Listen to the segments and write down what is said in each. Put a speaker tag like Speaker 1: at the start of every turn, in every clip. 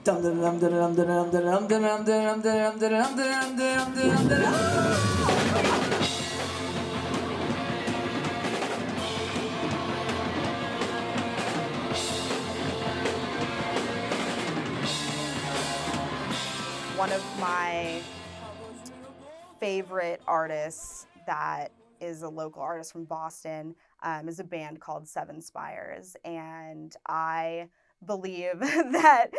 Speaker 1: One of my favorite artists that is a local artist from Boston is a band called Seven Spires, and I believe that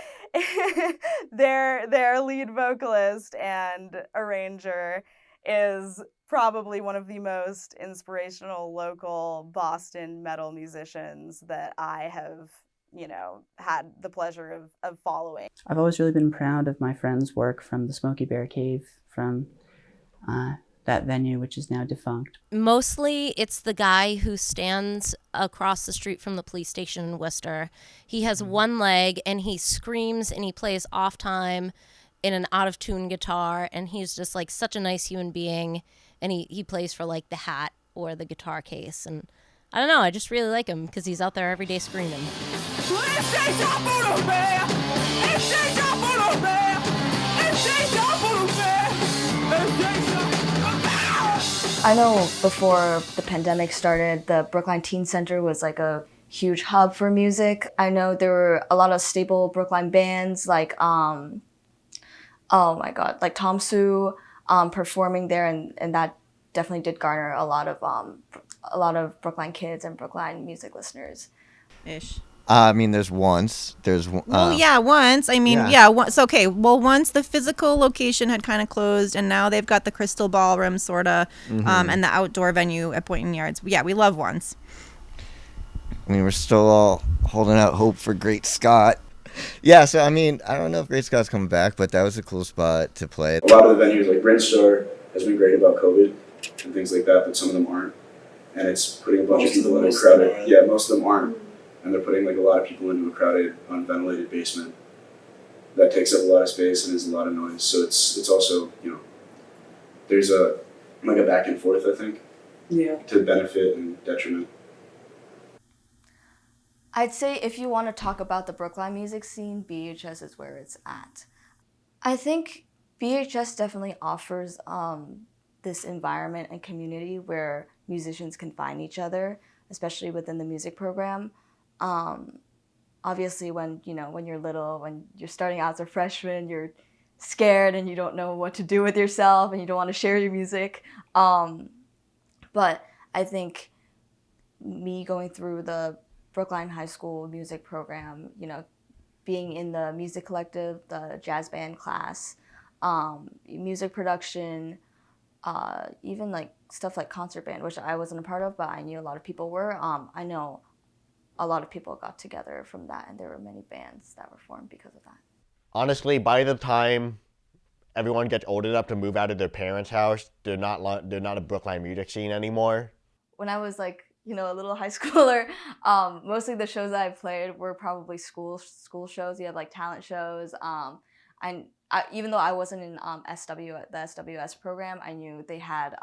Speaker 1: their lead vocalist and arranger is probably one of the most inspirational local Boston metal musicians that I have, had the pleasure of following.
Speaker 2: I've always really been proud of my friend's work from the Smoky Bear Cave, from that venue, which is now defunct.
Speaker 3: Mostly it's the guy who stands across the street from the police station in Worcester. He has one leg and he screams and he plays off time in an out of tune guitar, and he's just like such a nice human being, and he plays for like the Hat or the guitar case, and I don't know, I just really like him because he's out there every day screaming.
Speaker 4: I know before the pandemic started, the Brookline Teen Center was like a huge hub for music. I know there were a lot of staple Brookline bands like, oh my God, like Tom Sue performing there, and that definitely did garner a lot of Brookline kids and Brookline music listeners.
Speaker 5: Ish.
Speaker 6: I mean, there's once.
Speaker 5: Well, yeah, once. I mean, yeah. Once. Okay. Well, once the physical location had kind of closed, and now they've got the Crystal Ballroom, sorta, and the outdoor venue at Boynton Yards. Yeah, we love once.
Speaker 6: I mean, we're still all holding out hope for Great Scott. Yeah, so I mean, I don't know if Great Scott's coming back, but that was a cool spot to play.
Speaker 7: A lot of the venues, like Brinstar, has been great about COVID and things like that, but some of them aren't. And it's putting a bunch of people in a crowded. Yeah, most of them aren't. And they're putting like a lot of people into a crowded, unventilated basement that takes up a lot of space and is a lot of noise. So it's also, there's a back and forth, I think, to benefit and detriment.
Speaker 4: I'd say if you want to talk about the Brookline music scene, BHS is where it's at. I think BHS definitely offers this environment and community where musicians can find each other, especially within the music program. Obviously when you're little, when you're starting out as a freshman, you're scared and you don't know what to do with yourself and you don't want to share your music. But I think me going through the Brookline High School music program, being in the music collective, the jazz band class, music production, even like stuff like concert band, which I wasn't a part of, but I knew a lot of people were. I know a lot of people got together from that, and there were many bands that were formed because of that.
Speaker 8: Honestly, by the time everyone gets old enough to move out of their parents' house, they're not a Brookline music scene anymore.
Speaker 4: When I was like, a little high schooler, mostly the shows that I played were probably school shows. You have like talent shows. Even though I wasn't in the SWS program, I knew they had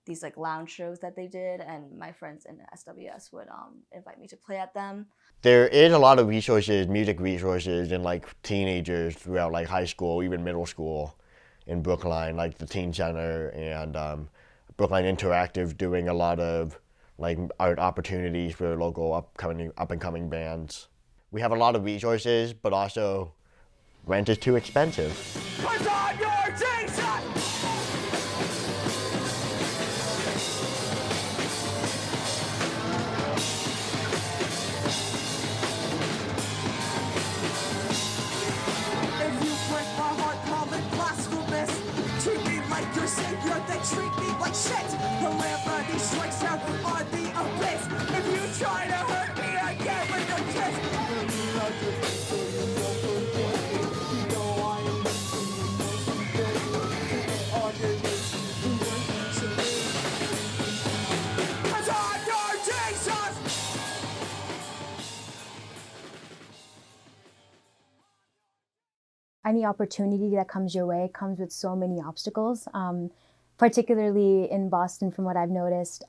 Speaker 4: these like lounge shows that they did, and my friends in the SWS would invite me to play at them.
Speaker 8: There is a lot of resources, music resources, in like teenagers throughout like high school, even middle school in Brookline, like the Teen Center and Brookline Interactive doing a lot of like art opportunities for local up and coming bands. We have a lot of resources, but also rent is too expensive.
Speaker 9: Put on your T-shirt! If you break my heart, call it blasphemous. Treat me like your savior, then treat me like shit. Calamity strikes down on the abyss. If you try to hurt me, I get with a kiss.
Speaker 10: Any opportunity that comes your way comes with so many obstacles, particularly in Boston, from what I've noticed.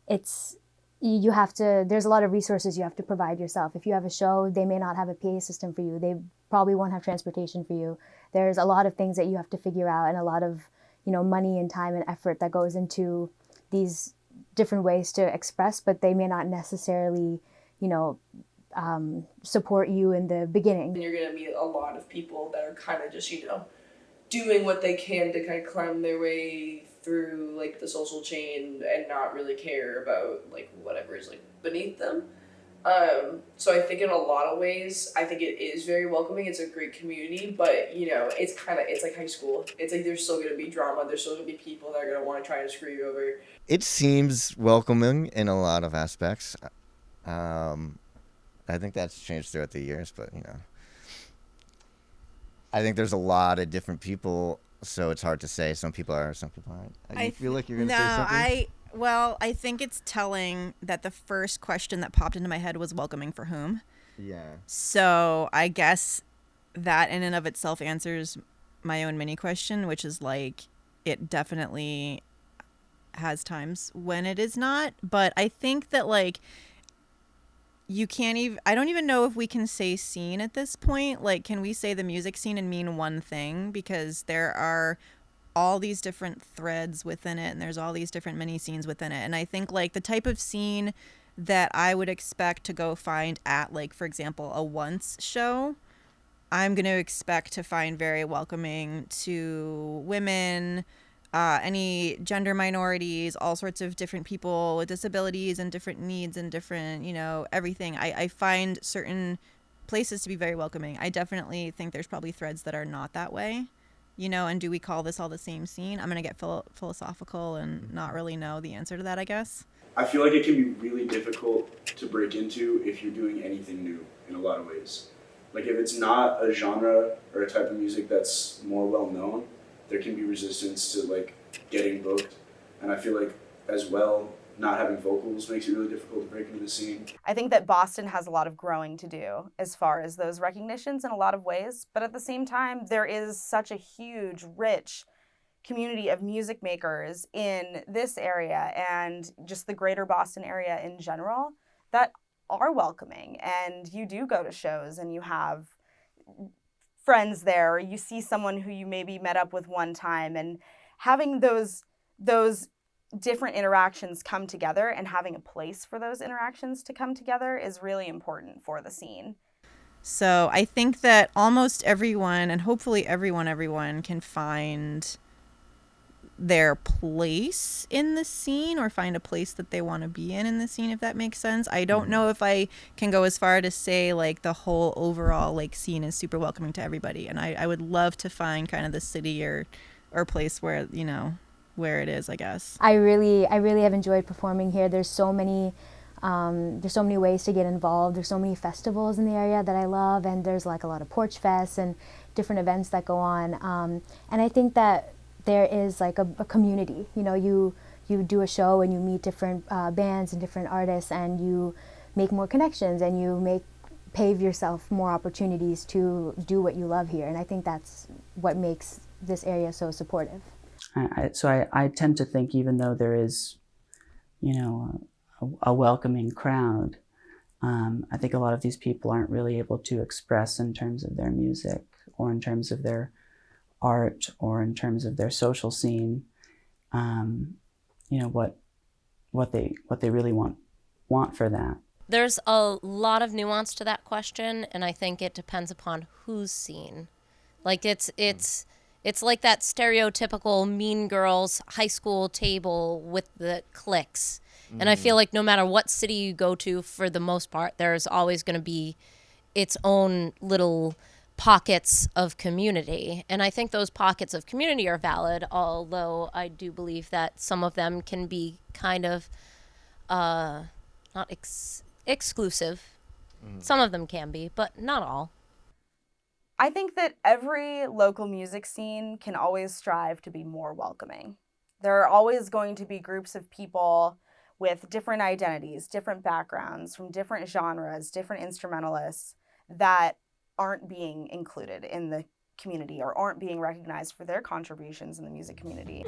Speaker 10: It's you have to, there's a lot of resources you have to provide yourself. If you have a show, they may not have a PA system for you. They probably won't have transportation for you. There's a lot of things that you have to figure out, and a lot of, money and time and effort that goes into these different ways to express, but they may not necessarily, support you in the beginning.
Speaker 11: And you're going to meet a lot of people that are kind of just, doing what they can to kind of climb their way through like the social chain and not really care about like whatever is like beneath them. So I think in a lot of ways, I think it is very welcoming. It's a great community, but it's like high school. It's like there's still going to be drama. There's still going to be people that are going to want to try and screw you over.
Speaker 6: It seems welcoming in a lot of aspects. I think that's changed throughout the years, but I think there's a lot of different people, so it's hard to say. Some people are, some people aren't. I feel like you're going to say something?
Speaker 5: I think it's telling that the first question that popped into my head was welcoming for whom.
Speaker 6: Yeah.
Speaker 5: So I guess that in and of itself answers my own mini question, which is like, it definitely has times when it is not. But I think that like, you can't even, I don't even know if we can say scene at this point. Like, can we say the music scene and mean one thing? Because there are all these different threads within it, and there's all these different mini scenes within it. And I think like the type of scene that I would expect to go find at, like, for example, a Once show, I'm going to expect to find very welcoming to women, any gender minorities, all sorts of different people with disabilities and different needs and different, everything. I find certain places to be very welcoming. I definitely think there's probably threads that are not that way, and do we call this all the same scene? I'm going to get philosophical and not really know the answer to that, I guess.
Speaker 7: I feel like it can be really difficult to break into if you're doing anything new in a lot of ways. Like if it's not a genre or a type of music that's more well known, there can be resistance to like getting booked. And I feel like as well, not having vocals makes it really difficult to break into the scene.
Speaker 1: I think that Boston has a lot of growing to do as far as those recognitions in a lot of ways. But at the same time, there is such a huge, rich community of music makers in this area and just the greater Boston area in general that are welcoming. And you do go to shows and you have friends there, or you see someone who you maybe met up with one time, and having those different interactions come together and having a place for those interactions to come together is really important for the scene.
Speaker 5: So I think that almost everyone, and hopefully everyone can find their place in the scene, or find a place that they want to be in the scene, if that makes sense. I don't know if I can go as far to say like the whole overall like scene is super welcoming to everybody, and I would love to find kind of the city or place where where it is, I guess. I really
Speaker 10: have enjoyed performing here. There's so many ways to get involved. There's so many festivals in the area that I love, and there's like a lot of porch fests and different events that go on. And I think that there is like a community. You do a show and you meet different bands and different artists, and you make more connections, and you pave yourself more opportunities to do what you love here. And I think that's what makes this area so supportive.
Speaker 2: So I tend to think, even though there is, a welcoming crowd, I think a lot of these people aren't really able to express in terms of their music, or in terms of their art, or in terms of their social scene, what they really want for that.
Speaker 3: There's a lot of nuance to that question, and I think it depends upon whose scene. Like it's like that stereotypical Mean Girls high school table with the cliques. And I feel like no matter what city you go to, for the most part, there's always going to be its own little pockets of community. And I think those pockets of community are valid, although I do believe that some of them can be kind of not exclusive. Some of them can be, but not all.
Speaker 1: I think that every local music scene can always strive to be more welcoming. There are always going to be groups of people with different identities, different backgrounds, from different genres, different instrumentalists that aren't being included in the community or aren't being recognized for their contributions in the music community.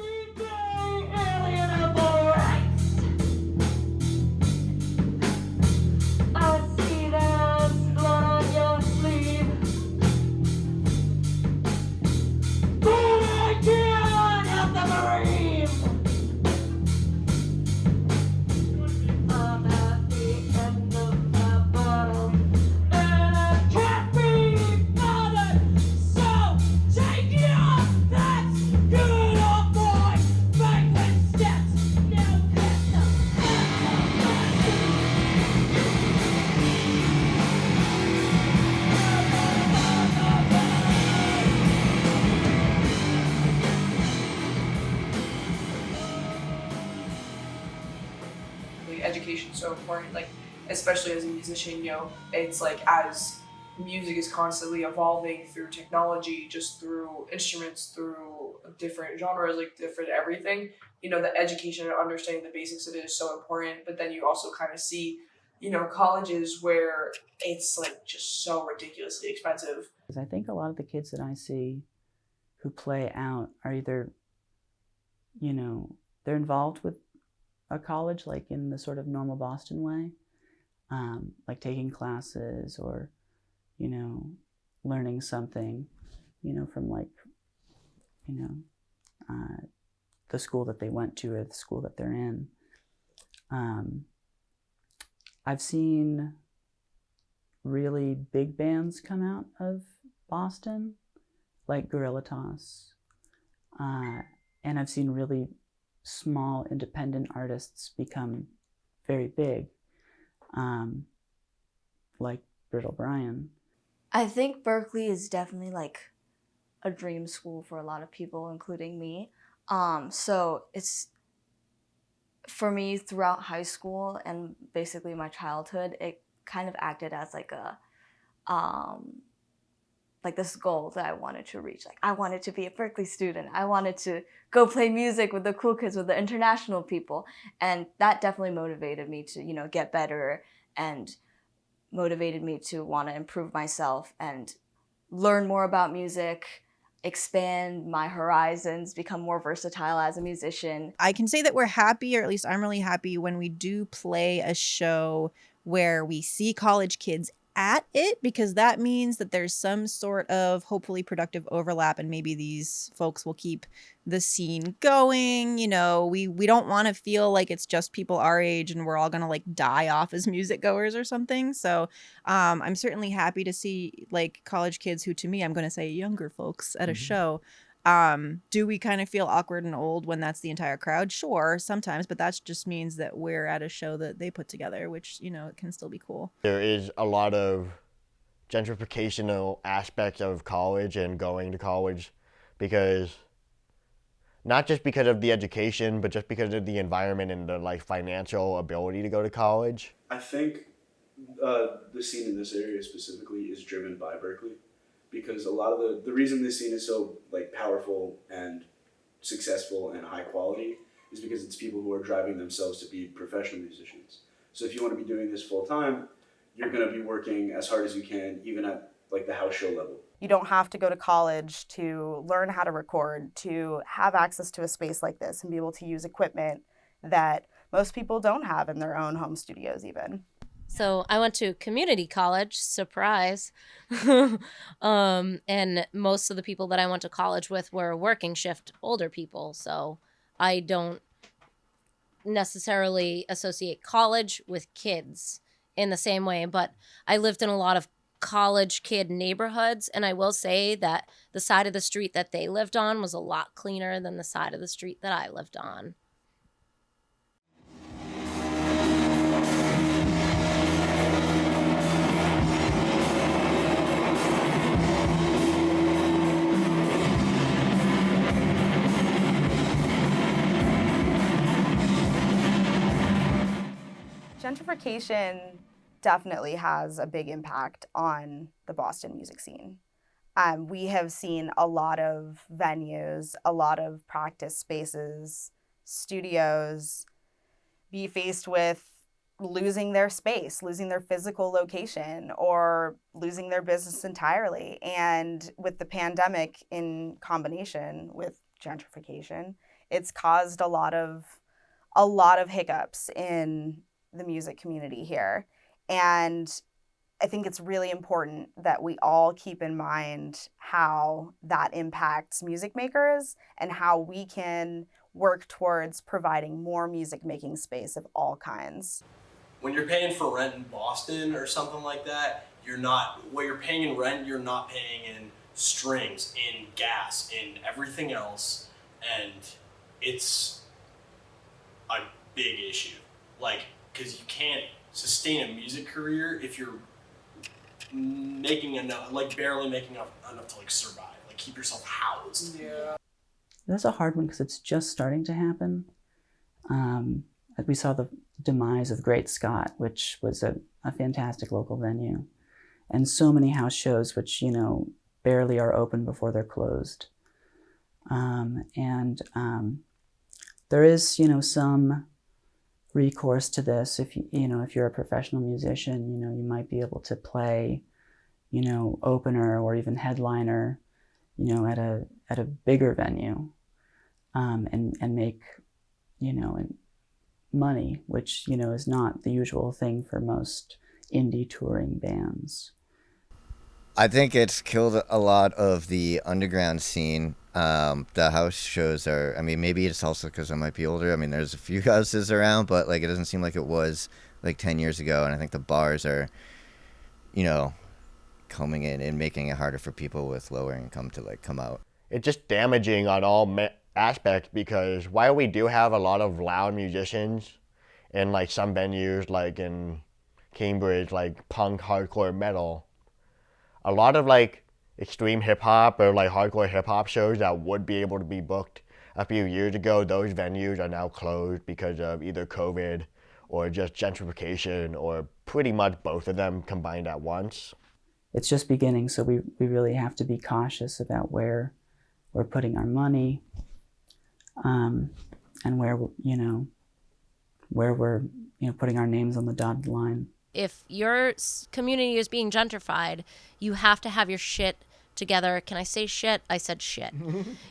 Speaker 11: like education's so important. Like, especially as a musician, you know, it's like as music is constantly evolving through technology, just through instruments, through different genres, like different everything, you know, the education and understanding the basics of it is so important. But then you also kind of see, you know, colleges where it's like just so ridiculously expensive.
Speaker 2: I think a lot of the kids that I see who play out are either, you know, they're involved with a college like in the sort of normal Boston way, like taking classes or, you know, learning something, you know, from like, you know, the school that they went to or the school that they're in. I've seen really big bands come out of Boston, like Gorilla Toss, and I've seen really small independent artists become very big, like Britt O'Brien.
Speaker 4: I think Berklee is definitely like a dream school for a lot of people, including me. So it's, for me, throughout high school and basically my childhood, it kind of acted as like a, like this goal that I wanted to reach. Like I wanted to be a Berklee student. I wanted to go play music with the cool kids, with the international people. And that definitely motivated me to, you know, get better and motivated me to want to improve myself and learn more about music, expand my horizons, become more versatile as a musician.
Speaker 5: I can say that we're happy, or at least I'm really happy, when we do play a show where we see college kids at it, because that means that there's some sort of hopefully productive overlap, and maybe these folks will keep the scene going. You know, we don't want to feel like it's just people our age and we're all gonna like die off as music goers or something. So I'm certainly happy to see like college kids who, to me, I'm gonna say younger folks at a show. Do we kind of feel awkward and old when that's the entire crowd? Sure, sometimes, but that just means that we're at a show that they put together, which, you know, it can still be cool.
Speaker 8: There is a lot of gentrificational aspects of college and going to college, because not just because of the education, but just because of the environment and the like financial ability to go to college.
Speaker 7: I think the scene in this area specifically is driven by Berklee, because a lot of the reason this scene is so like powerful and successful and high quality is because it's people who are driving themselves to be professional musicians. So if you want to be doing this full time, you're going to be working as hard as you can, even at like the house show level.
Speaker 1: You don't have to go to college to learn how to record, to have access to a space like this and be able to use equipment that most people don't have in their own home studios even.
Speaker 3: So I went to community college, surprise. And most of the people that I went to college with were working shift older people. So I don't necessarily associate college with kids in the same way, but I lived in a lot of college kid neighborhoods, and I will say that the side of the street that they lived on was a lot cleaner than the side of the street that I lived on.
Speaker 1: Gentrification definitely has a big impact on the Boston music scene. We have seen a lot of venues, a lot of practice spaces, studios be faced with losing their space, losing their physical location, or losing their business entirely. And with the pandemic in combination with gentrification, it's caused a lot of hiccups in the music community here. And I think it's really important that we all keep in mind how that impacts music makers and how we can work towards providing more music making space of all kinds.
Speaker 12: When you're paying for rent in Boston or something like that, what you're paying in rent, you're not paying in strings, in gas, in everything else. And it's a big issue. Like, because you can't sustain a music career if you're making enough, like barely making enough to like survive, like keep yourself housed.
Speaker 11: Yeah.
Speaker 2: That's a hard one because it's just starting to happen. We saw the demise of Great Scott, which was a fantastic local venue, and so many house shows which, you know, barely are open before they're closed. There is, you know, some recourse to this. If if you're a professional musician, you know, you might be able to play, you know, opener or even headliner, you know, at a bigger venue, and make, you know, money, which, you know, is not the usual thing for most indie touring bands.
Speaker 6: I think it's killed a lot of the underground scene. The house shows are, I mean, maybe it's also because I might be older. I mean, there's a few houses around, but like it doesn't seem like it was like 10 years ago. And I think the bars are, you know, coming in and making it harder for people with lower income to like come out.
Speaker 8: It's just damaging on all aspects, because while we do have a lot of loud musicians in like some venues, like in Cambridge, like punk, hardcore, metal, a lot of like extreme hip hop or like hardcore hip hop shows that would be able to be booked a few years ago, those venues are now closed because of either COVID or just gentrification, or pretty much both of them combined at once.
Speaker 2: It's just beginning, so we really have to be cautious about where we're putting our money, and where, you know, where we're, you know, putting our names on the dotted line.
Speaker 3: If your community is being gentrified, you have to have your shit together. Can I say shit? I said shit.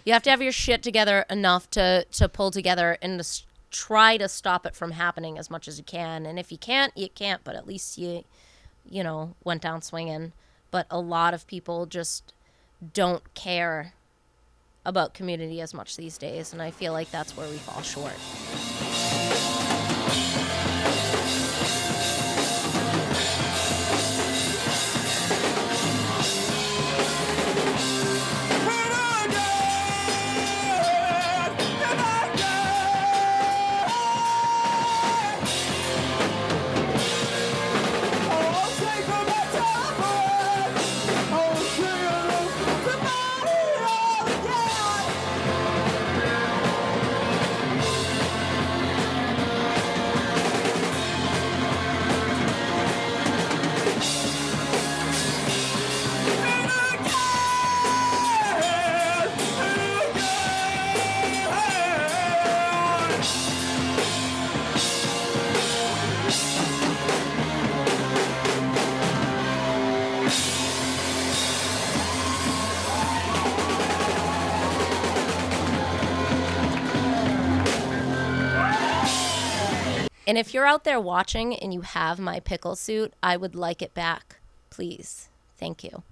Speaker 3: You have to have your shit together enough to pull together and to try to stop it from happening as much as you can. And if you can't, you can't, but at least you know, went down swinging. But a lot of people just don't care about community as much these days, and I feel like that's where we fall short. And if you're out there watching and you have my pickle suit, I would like it back, please. Thank you.